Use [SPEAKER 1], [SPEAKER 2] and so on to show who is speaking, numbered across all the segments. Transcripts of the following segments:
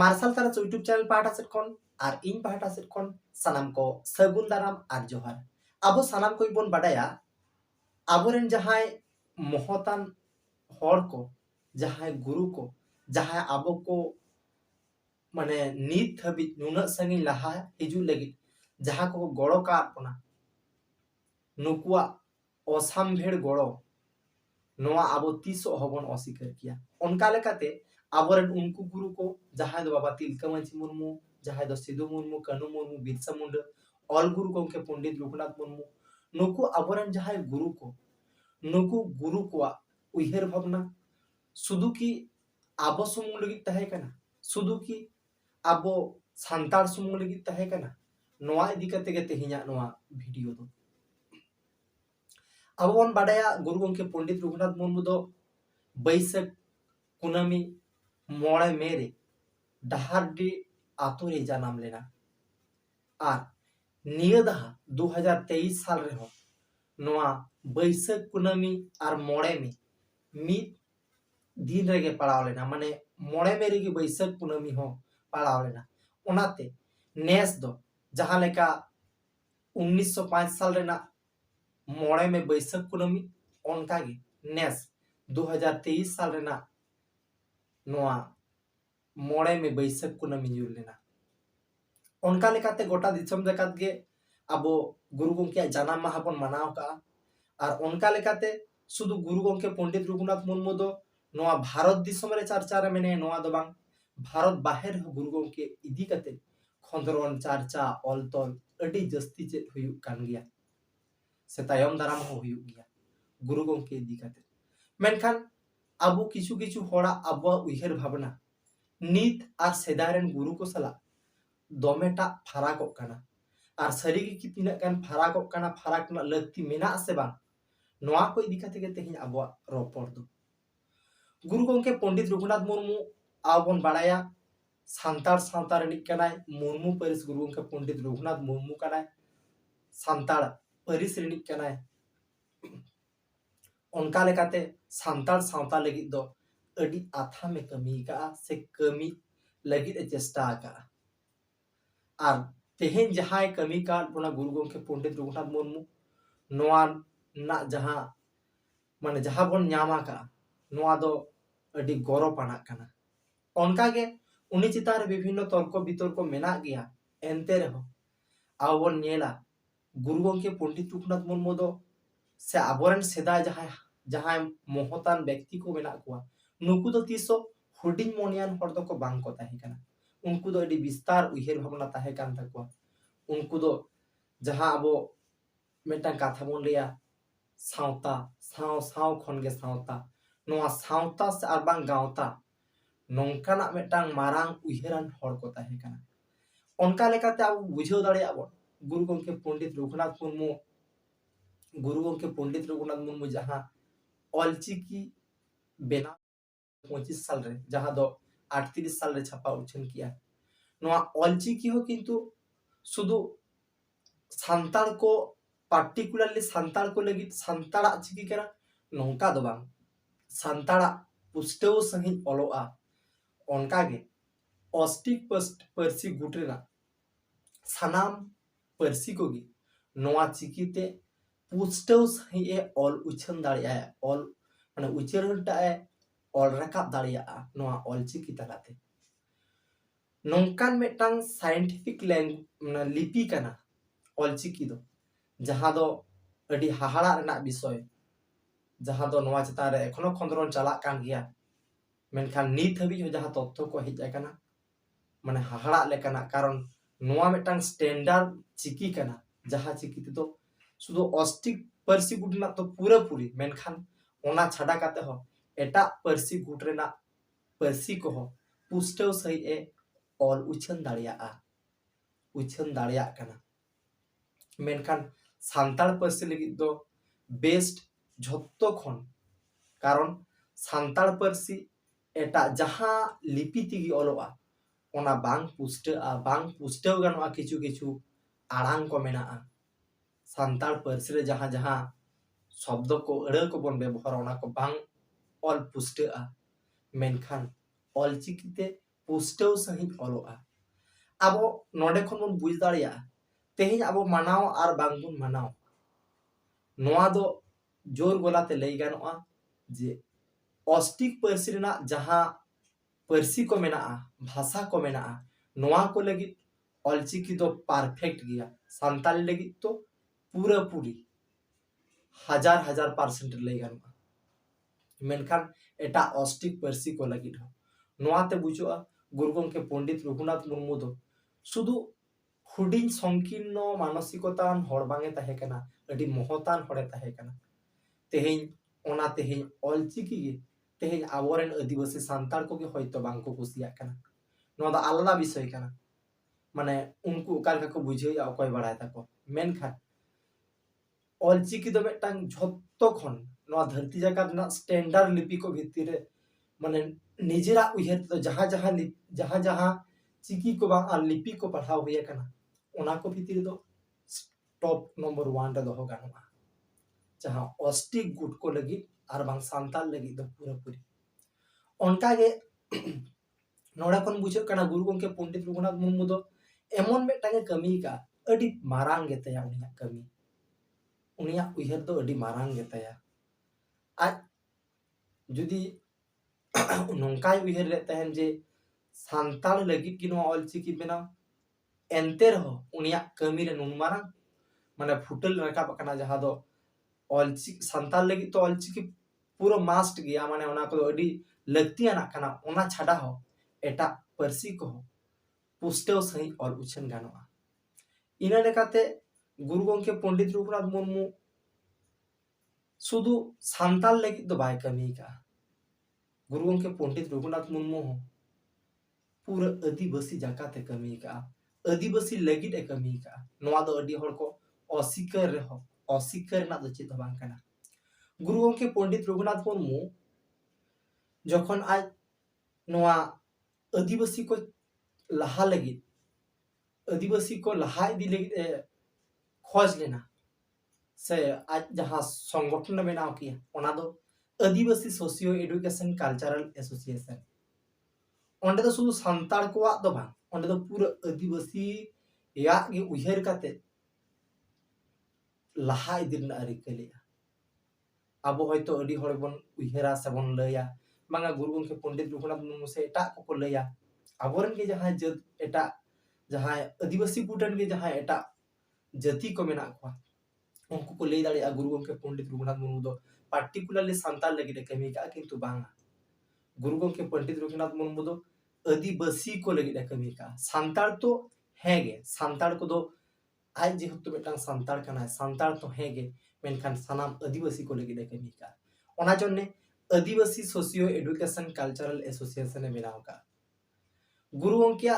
[SPEAKER 1] Martial तारा YouTube channel पाहटा set खन और इन पाहटा set खन सानाम को सगुन दाराम और जोहार। अब सानाम को बन बाडाया आबोरेन जहाय महतान हर को जहाय गुरु को जहाय आबो को माने नीत हबी नुना संगी लहा हिजू लगी जहां को गड़ो का अपना नुकुआ असामभेड़ गड़ो नोआ आबो तीसो हबन अस्वीकार किया उनका लेकाते आबोरेन उनको गुरु को जहां दो बाबा तिलका मांझी मुर्मू जहां दो सिधु मुर्मू कानू मुर्मू बिरसा मुंडा ऑल गुरु गंके पंडित रघुनाथ मुर्मू नुकु आबोरेन जहां गुरु को नुकु गुरु को उयहर भावना सुदु की आबो सुमुंग लगी तहे कना सुदु की आबो सांतार सुमुंग लगी तहे कना नोआ इदी कते गे तेहिया नोआ वीडियो दो अब बन बाडाया गुरु गंके पंडित रघुनाथ मुर्मू दो बैसाख कुनामी मोड़े मेरे डहारडी आतो रे जानाम लेना और निया दहा 2023 साल रे हो नोआ बैसाख कुनामी और मोड़े में मिद दिन रेगे पड़ाव लेना माने मोड़े मेरे की बैसाख कुनामी हो पड़ाव लेना उनाते नेस दो जहां लेका 1905 साल रेना मोड़े में बैसाख कुनामी उनका गे नेस 2023 साल रेना नोआ मोड़े में बैसाख कुनामी जुल लेना उनका लेकाते गोटा दिसम जकात गे अबो गुरु गंके जानाम माहा बन मनाव का और उनका लेकाते शुद्ध गुरु गंके पंडित रघुनाथ मुर्मू दो नोआ भारत दिसम रे चर्चा रे मेने नोआ दो बांग भारत बाहर गुरु गंके इदी कते खंदरन चर्चा ऑलतल अडी जस्ती चेत हुयु कान गया से तायम दाराम हो हुयु गया गुरु गंके इदी कते मेनखान अबो किछु किछु होड़ा अबो उयहर भावना नीत और सेदायरन गुरु को सला दोमेटा फराक काना और सरी की तिना कान फराक ना लगती मेना से बांग नोआ को इदी कते गे तेहिं अबो रोपड़ दो गुरु गंके पंडित रघुनाथ मुर्मू आबन बाडाया सांतार सावता रनिक कनाय मुर्मू परिस गुरु गंके पंडित रघुनाथ मुर्मू कनाय सांतार परिस रनिक कनाय उनका लेकाते सांतार सावता लगी दो अडी आथा में कमी का से कमी लगी चेष्टा का और तेहेन जहां कमी का बोना गुरु गंके पंडित रघुनाथ मुर्मू नोआ ना जहां माने जहां बन न्यामा का नोआ दो अडी गौरव आना काना उनका गे उनी चितार विभिन्न तर्क वितर्क मेना गया एनते रहो आबोन नेला गुरु गंके पंडित रघुनाथ मुर्मू दो से आबोरन सेदा जहां महतान व्यक्ति को मेना कुआ नुकु दो तीसो हुडिंग मोनियान हर दो को बांग को ताहे काना उनको दो अडी विस्तार उयहर भावना ताहे कान तकुआ उनको दो जहां अबो मेटा कथा बोन लिया सावता साव साव खन गे सावता नोआ सावता से आर बांग गावता नोंकाना मेटांग मारांग उयहरान हर को ताहे काना उनका लेकाते अब बुझाव दाड़िया बन गुरु गंके पंडित रघुनाथ मुर्मू गुरु गंके पंडित रघुनाथ मुर्मू जहां ऑलचिकी बेना 25 साल रे जहां दो 38 साल रे छापा उछन किया नोआ ऑलचिकी हो किंतु शुधु सांताल को पार्टिकुलरली सांताल को लगी सांताड़ा चिकी करा नोंका दो बांग सांताड़ा पुष्टव सही ऑलोआ उनका गे ऑस्टिक पर्सी गुटरेना सानाम पर्सी को गे नोआ चिकीते पुष्टव सही ए ऑल उछन दाड़िया ऑल माने उच्चारणटा ए ऑल रकाब दाड़िया नोआ ऑल चिकी तलाते नोंकान मेटांग साइंटिफिक लैंग्वेज लिपि कना ऑल चिकी दो जहां दो अडी हाहाड़ा रना विषय जहां दो नोआ चिता रे एखनो खंदरन चला कान गया मेनखान नीत हबी हो जहां तथ्य को हेज आकना माने हाहाड़ा लेकना कारण नोआ मेटांग स्टैंडर्ड चिकी कना जहां चिकी ते तो शुधु ऑस्टिक पर्सी गुटना तो पूरा पूरी मेनखान ओना छाड़ा काते हो एटा पर्सी गुटरेना पर्सी को हो पुष्टव सही ए ऑल उछन दाड़िया कना मेनखान सांताल पर्सी लगी दो बेस्ट झोत्तो खन कारण सांताल पर्सी एटा जहां लिपि तिगी ऑलोआ ओना बांग पुष्टव गानोआ किछु किछु आड़ांग को मेना सांताल पर्सी रे जहां जहां शब्द को अड़ा को बन व्यवहार ओना को बांग ऑल पुष्टआ मेनखान ऑल चिकीते पुष्टव सही ऑलोआ अब नोडे खन बन बुझ दाड़िया तेहें अब मानाव और बांगबुन मानाव नोआ दो जोर गोलाते लई गानोआ जे ऑस्टिक पर्सी रेना जहां पर्सी को मेना भाषा को मेना नोआ को लगी ऑलचिकी दो परफेक्ट गया सान्ताली लगी तो पूरा पूरी 1000% लई गानोआ मेनखान एटा ऑस्टिक पर्सी को लगी हो नोआते बुझोआ गुरु गंके पंडित रघुनाथ मुर्मू दो शुधु हुडिंग संकीर्ण मानसिकतान हड़ बांगे ताहे कना अडी महतान हड़े ताहे कना तेहें ओना तेहें ऑलचिकी गे तेहें आबोरेन आदिवासी सान्ताल को गे होयतो बांको कुसिया कना नोआ दा आलादा विषय कना माने उनको ओका लेका को बुझेया अकय बाड़ाय ताको मेनखान ऑलचिकी दो मेटांग झोत्तो खन नोआ धरती जाकात ना स्टैंडर्ड लिपि को भित्तिर रे माने निजेरा उयहर तो जहां जहां चिकी को बा और लिपि को पढ़ाव हुए कना ओना को भित्तिर दो टॉप नंबर 1 रे दोहो गानोआ जहां ऑस्टिक गुट को लगी और बांग सान्ताल लगी दो पूरा पूरी उनका गे नोड़ा खन बुझो कना गुरु गंके पंडित रघुनाथ मुर्मू दो एमन मेटांगे कमी का अडी मारांग गेतया उनिया कमी उनिया उयहर दो अडी मारांग गेतया आज जुदी नोंकाय उयहर ले तहन जे सान्ताल लगी कि नो ऑलचिकी बेनाव एंते रहो उनिया कमी रे नुन मारांग माने फुटल रकाब कना जहां दो ऑलचिकी सान्ताल लगी तो ऑलचिकी पूरा मास्ट गया माने ओना को अडी लगतियाना कना ओना छाडा हो एटा पर्सी को पुष्टव सही और उछन गानोआ इना लेकाते गुरु गंके पंडित रघुनाथ मुर्मू शुधु सान्ताल लगी दो बाय कमी का गुरु गंके पंडित रघुनाथ मुर्मू हो पूरा आदिवासी जाकाते कमी का आदिवासी लगी ए कमी का नोआ दो अडी हड़ को असिकर रे हो असिकर ना दो चेत बांग कना गुरु गंके पंडित रघुनाथ मुर्मू जखन आज नोआ आदिवासी को लहा लगी आदिवासी को लहा इदी लगी खोज लेना से आज जहां संगठन बनाव किया ओना दो आदिवासी सोशियो एडुकेशन कल्चरल एसोसिएशन ओंडे दो शुधु सान्ताल को दो बांग ओंडे दो पूरा आदिवासी या गे उयहर काते लहा इदी ना रिकलिया अब होयतो अडी हड़ बन उयहरा से बन लया मांगा गुरु गंके पंडित रघुनाथ मुर्मू से एटा को लया आबोरन के जहां जत एटा जहां आदिवासी पुटन के जहां एटा जाति को मेना को उनको को ले दाड़े गुरु गंके पंडित रघुनाथ मुर्मू दो पार्टिकुलरली सान्ताल लगी कमी का किंतु बांगा गुरु गंके पंडित रघुनाथ मुर्मू दो आदिवासी को लगी कमी का सान्ताल तो हेगे सान्ताल को दो आज जेहेतु मेटांग सान्ताल कना सान्ताल तो हेगे मेनखान सानाम आदिवासी को लगी कमी का ओना जन्ने आदिवासी सोशियो एडुकेशन कल्चरल एसोसिएशन ने बनाव का गुरु गंकिया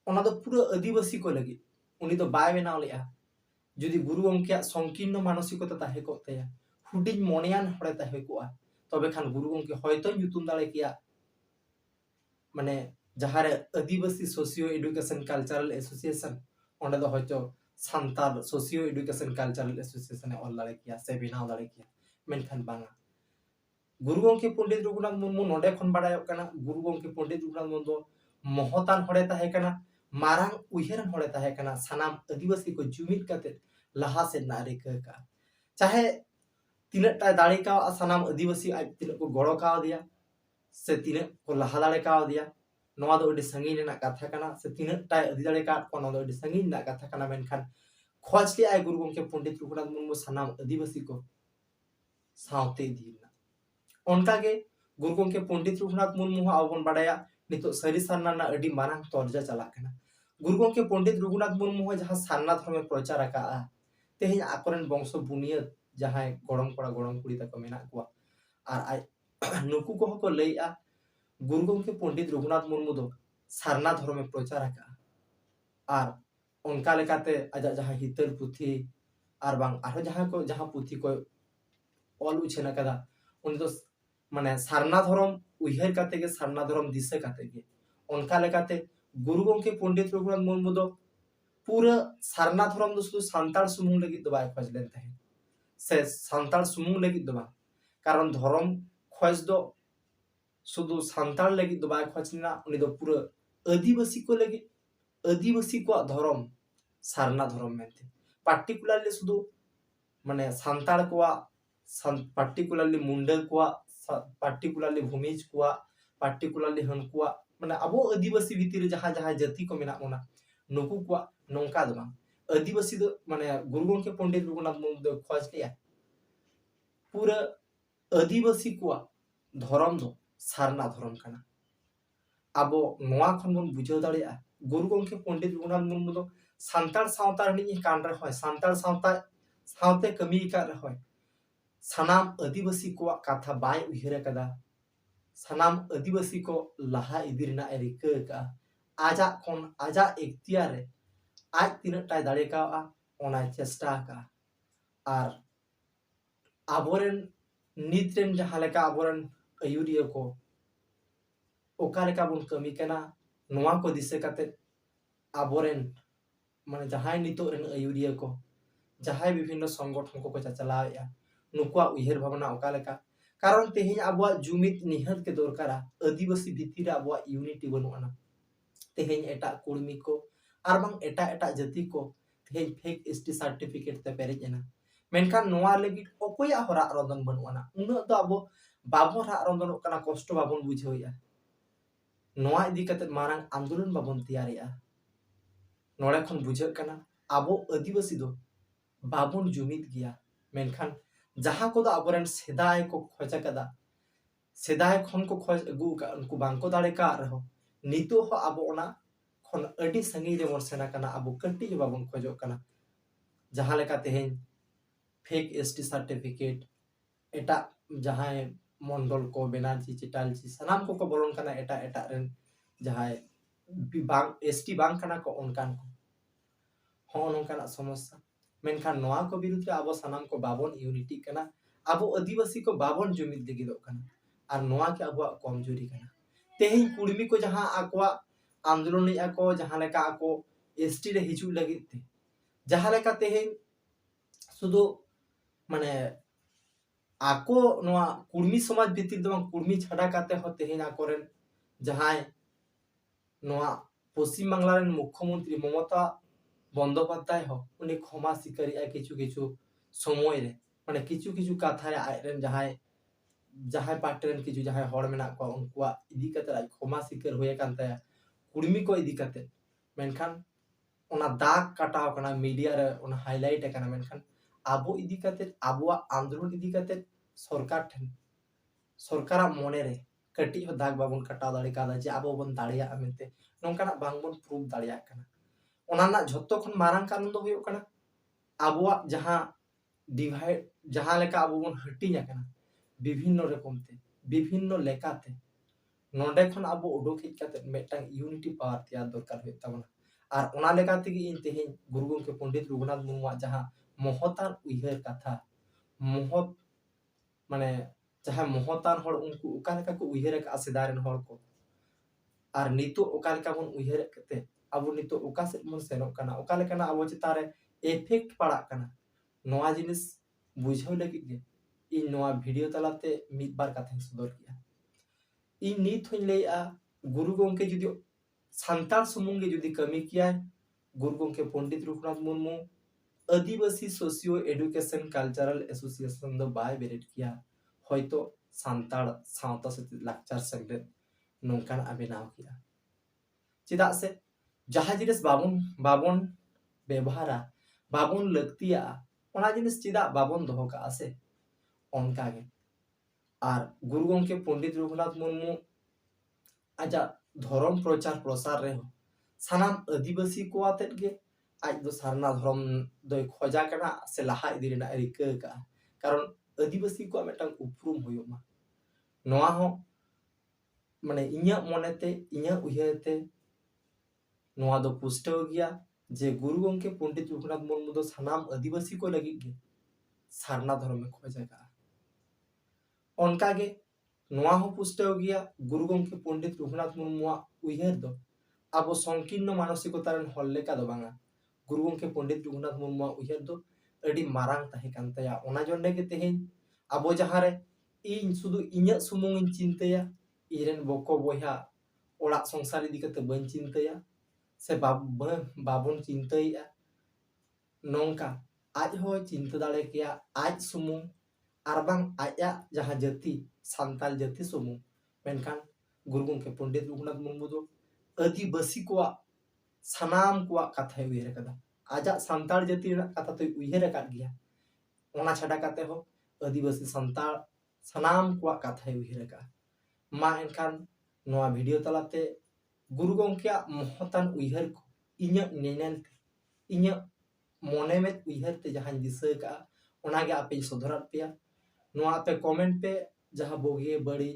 [SPEAKER 1] ओना दो पूरा आदिवासी को लगी उनी दो बाय बनाव लेया जुदी गुरु गंकिया संकीर्ण मानसिकता ताहे को तया हुडिन मोनियान हड़े ताहे को तबे खान गुरु गंके होयतो युतुम दाड़े किया माने जहारे आदिवासी सोशियो एडुकेशन कल्चरल एसोसिएशन ओंडे दो होयतो सान्ताल सोशियो एडुकेशन कल्चरल एसोसिएशन ने ऑल दाड़े किया से बनाव दाड़े किया मेनखान बांगा गुरु गंके पंडित रघुनाथ मुर्मू नोडे खन बाडायो कना गुरु गंके पंडित रघुनाथ मुर्मू महतान हड़े ताहे कना मारांग उयहरन हड़े ताहे कना सानाम आदिवासी को जुमिद काते लहा से नारे का चाहे तिनटा दाड़े का सानाम आदिवासी आज तिन को गड़ो का दिया से तिन को लहा दाड़े का दिया नोआ दो अडी संगीन ना कथा कना से तिनटा अदि दाड़े का को नोआ दो अडी संगीन ना कथा कना मेनखान खोज के आय गुरु गंके पंडित रघुनाथ मुर्मू सानाम आदिवासी को सावते दीना उनका के गुरु गंके पंडित रघुनाथ मुर्मू आबन बाडाया नितो सरी सारना ना अडी मारांग तर्जा चला कना गुरु गंके पंडित रघुनाथ मुर्मू जहां सारना धर्म प्रचार का तेहें आकोरन वंश बुनिया जहां गड़म कड़ा गड़म कुड़ी तक मेना को और आज नुकु को को लैया गुरु गंके पंडित रघुनाथ मुर्मू दो सारना धर्म प्रचार का और उनका लेकाते आजा जहां हितर पुथी और बांग आरो जहां पुथी को ऑल उछेना कदा उन दो माने सारना धर्म उयहर काते के सारना धर्म दिशा काते के उनका लेकाते गुरु गंके पंडित रघुनाथ मुर्मू दो पूरा सारना धर्म दो शुधु सान्ताल सुमुंग लगी दो बाय खोज लेन तहे से सान्ताल सुमुंग लगी दो बा कारण धर्म खोज दो शुधु सान्ताड़ लगी दो बाय खोज लेना उनी दो पूरा आदिवासी को लगी आदिवासी को धर्म सारना धर्म मेंते पार्टिकुलरली शुधु माने सान्ताड़ को पार्टिकुलरली मुंडा को पार्टिकुलरली भूमिज को पार्टिकुलरली हनको माने अबो आदिवासी भितर जहां जहां जाति को मेना मोना नुकु को नोंका दो बांग आदिवासी दो माने गुरु गोंके पंडित रघुनाथ मुर्मू दो खोज लिया पूरा आदिवासी को धर्म दो सारना धर्म कना आबो नोआ खन बन बुझाव दाड़िया गुरु गोंके पंडित रघुनाथ मुर्मू दो सान्ताड़ सावता रनी कान रे होय सान्ताड़ सावता सावते कमी का रे होय सनाम आदिवासी को कथा बाय उहिर कदा सनाम आदिवासी को लहा इदी रना रिका का आजा खन आजा इख्तियार रे आज तीन टाइ दाड़े का ओना चेष्टा का आर आबोरेन नित्रेन जहां लेका आबोरेन अयुरिया को ओका लेका बुन कमी कना नोआ को दिसे काते आबोरेन माने जहां नितो रेन अयुरिया को जहां विभिन्न संगठन को चलाया नुकुआ उहिर भावना ओका लेका कारण तेहिं आबुआ जुमित निहत के दरकारा आदिवासी भितिर आबुआ यूनिटी बनुआना तेहिं एटा कुर्मी को आर बांग एटा एटा जाति को तेहिं फेक एसटी सर्टिफिकेट ते पेरेजना मेनखान नोआ लगी ओकोया हरा रंदन बनुआना उना तो आबो बाबो रा रंदन कना कष्ट बाबन बुझावया नोआ इदी कते मारंग आंदोलन बाबन तैयारिया नोड़े खन बुझाग कना आबो आदिवासी दो बाबन जुमित गया मेनखान जहां को आबोरेन सेदाय को खोजा कदा सेदाय खन को खोज अगु का उनको बांको दाड़े का रहो नितो हो आबो ओना खन अडी संगी रे सेना कना आबो कट्टी बाबन खोजो कना जहां लेका तेहें फेक एसटी सर्टिफिकेट एटा जहां मंडल को बेनारजी चिटालजी सनाम को बोलन कना एटा एटा रेन जहां बांग एसटी बांग कना को उनकान को हो नोंकाना समस्या मेनखान नोआ को विरुद्ध आबो सनाम को बाबन यूनिटी कना आबो आदिवासी को बाबन जुमित दिगिदो कना आर नोआ के आबो कमजोरी कना तेहिं कुर्मी को जहां आकोआ आंदोलन को जहां लेका आको एसटी रे हिजु लगी ते जहां लेका तेहिं सुदो माने आको नोआ कुर्मी समाज भितिर दो कुर्मी छाड़ा काते हो तेहिं आकोरेन जहां नोआ पश्चिम बांग्ला रेन मुख्यमंत्री ममता बंदोपाध्याय हो उनी क्षमा स्वीकारी किछु किछु समय रे माने किछु किछु कथा रे आइरेन जहां पार्टी रेन किछु जहां हड़ मेना को उनकुआ इदी कते आई क्षमा स्वीकार होय कानते कुर्मी को इदी कते मेनखान ओना दाग काटाव कना मीडिया रे ओना हाईलाइट कना मेनखान आबो इदी कते आबोआ आंदोलन इदी कते सरकार ठन सरकारा मोने रे कटी हो दाग बाबन काटाव दाड़ी कादा जे आबो बन दाड़िया मेनते नोंकाना बांगबन प्रूफ दाड़िया कना ओनाना झोत्तो खन मारंग कारण दो हुयो कना आबुआ जहां डिवाइड जहां लेका आबो बन हटिया कना विभिन्न रकम ते विभिन्न लेकाते नोंडे खन आबो उडोक हिज काते मेटांग यूनिटी पावर तैयार दरकार होय ताबना आर ओना लेकाते गी इन तेहिं गुरु गोंके पंडित रघुनाथ मुर्मुआ जहां महतान उइहर कथा महत माने जहां महतान हड़ उनको उका लेका को उइहर का सेदारन हड़ को आर नितो उका लेका बन उइहर कते अब नितो उका से मन सेनो कना उका लेकना अब चितारे इफेक्ट पड़ा कना नोआ जिनिस बुझाव लगी गे इन नोआ वीडियो तलाते मिद बार कथा सदर किया इन नित होई लेया गुरु गोंके जुदी सांताल सुमुंगे जुदी कमी किया गुरु गोंके पंडित रघुनाथ मुर्मू आदिवासी सोशियो एडुकेशन कल्चरल एसोसिएशन दो बाय बेरेट किया होयतो सांताल सावता से लाक्चर संगले नोंकान आबेनाव किया चिदा से जहां जिनिस बाबन बाबन व्यवहारा बाबन लगतिया ओना जिनिस चिदा बाबन दोहो का आसे ओनका गे आर गुरु गोंके पंडित रघुनाथ मुर्मू आजा धर्म प्रचार प्रसार रे सानाम आदिवासी को आतेत गे आज दो सारना धर्म दो खोजा कना से लहा इदी रेना रिका का कारण आदिवासी को मेटांग उपरुम होयोमा नोआ हो माने इnya मोनेते इnya उयहते नोआ दो पुष्टव गया जे गुरु गोंके पंडित रघुनाथ मुर्मू दो सानाम आदिवासी को लगी गे सारना धर्म में खोजेगा ओनका गे नोआ हो पुष्टव गया गुरु गोंके पंडित रघुनाथ मुर्मुआ उयहर दो अब संकीर्ण मानसिकता रेन हल लेका दो बांगा गुरु गोंके पंडित रघुनाथ मुर्मुआ उयहर दो अडी मारांग ताहे कान तया ओना जन्ने गे तेहेन अब जहां रे इन सुदु इnya सुमुंग इन चिंतया इरेन बको बोया ओड़ा संसार इदी कते बन चिंताया से बाबन चिंताया नोंका आज हो चिंता दाड़े किया आज सुमुंग आरबांग आया जहां जाति सांताल जाति सुमुंग मेनखान गुरु गंके पंडित रघुनाथ मुर्मू दो आदिवासी को सानाम को कथा उयहर कदा आजा सांताल जाति कथा तो उयहर का गया ओना छाड़ा काते हो आदिवासी सांताल सानाम को कथा उयहर का मा एनखान नोआ वीडियो तलाते गुरु गंके महतान उयहर को इन्या नेनेल इन्या मोने में उयहर ते जहां दिशा का ओनागे आपे सदरात पेया नोआ पे कमेंट पे जहां बोगे बड़ी